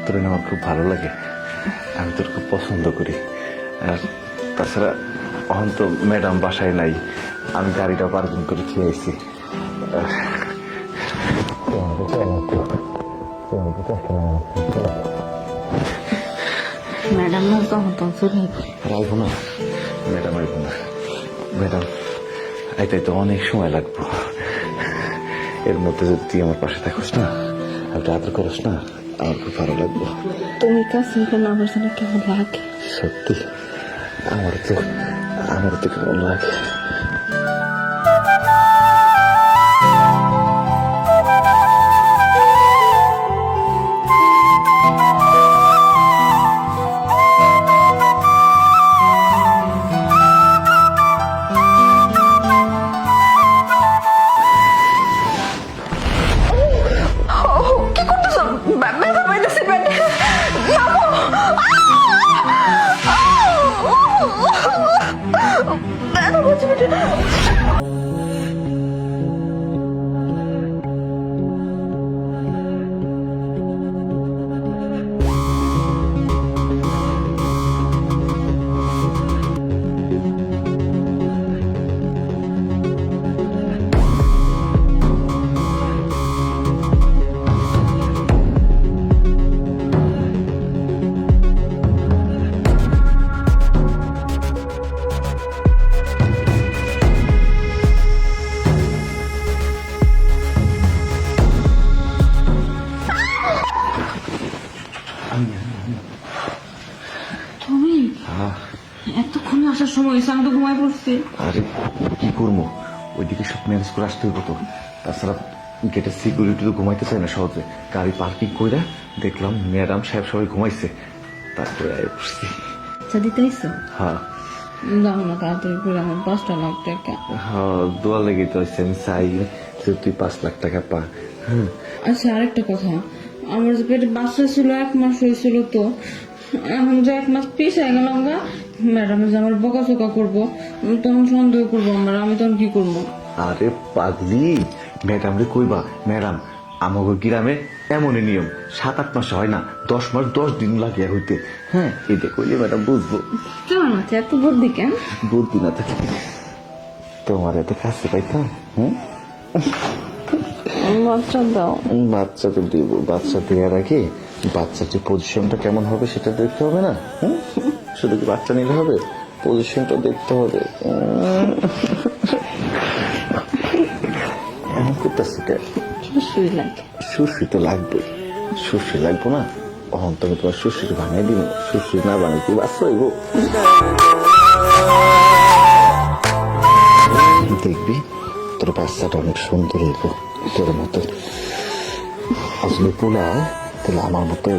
তোর না আমার খুব ভালো লাগে, আমি তোর খুব পছন্দ করি। আর তাছাড়া এখন তো ম্যাডাম বাসায় নাই, আমি গাড়িটা পার্কিং করে খেয়ে আইছি। ম্যাডাম না তখন তো আইব না ম্যাডাম, আইব না ম্যাডাম, আইতে তো অনেক সময় লাগবো। এর মধ্যে যদি তুই আমার পাশে থাকিস না, একটু আদর করিস না, আমার খুব ভালো লাগবো। তুমি কাছে আমার জন্য কেমন লাগে? সত্যি আমার তো কেমন লাগে। কি করতেছ? ব্যথা পাইতেছি পেটে। ব্যথা পাইছে পেটে। তুমি এতক্ষণে আসার সময় হয়েছে, আমি তো ঘুমাই পড়ছি। আরে কি করবো, ওইদিকে সব ম্যানেজ করে আসতে হইব তো। তাছাড়া গেটের সিকিউরিটি তো ঘুমাইতে চায় না সহজে। গাড়ি পার্কিং করে দেখলাম ম্যাডাম সাহেব সবাই ঘুমাইছে, তারপরে আয় বসছি। আচ্ছা দিতে আইসো? হ্যাঁ দাও না তাড়াতাড়ি করে, আমার 5 লাখ টাকা। হ্যাঁ, দোয়া লেগে তো হয়েছে, আমি চাই যে তুই 5 লাখ টাকা পা। হ্যাঁ আচ্ছা আরেকটা কথা, আমার যে পেটে বাচ্চা ছিল 1 মাস হয়েছিল, তো এখন যে 1 মাস পিছিয়ে গেলাম গা, ম্যাডাম যে আমার বকাচকা করবো, তখন সন্দেহ করবো আমার, আমি তখন কি করবো? আরে পাগলি, ম্যাডাম রে কইবা, ম্যাডাম আমাকে গ্রামে এমনই নিয়ম, 7-8 মাস হয় না, 10 মাস 10 দিন লাগে হইতে। হ্যাঁ এটা কইলে ম্যাডাম বুঝবো। তোমার মাথায় এত বুদ্ধি কেন? বুদ্ধি না থাকে তোমার এত কাছে পাইতাম। বাচ্চা দাও। বাচ্চা তো দিব, বাচ্চা দেওয়ার আগে বাচ্চার যে পজিশনটা কেমন হবে সেটা দেখতে হবে না? শুধু কি বাচ্চা নিলে হবে, পজিশনটা দেখতে হবে। এমন করতেছে কে? সুই লাগে। সুশ্রী তো লাগবে, সুশ্রী লাগবো না? অহন তুমি তোমার সুশ্রী ভাঙাই দিব, সুশ্রী না ভাঙাই কি বাচ্চা হইব? দেখবি তোর বাচ্চাটা অনেক সুন্দর হইব, তোর মতো। আসলে পোলা তাহলে আমার মতো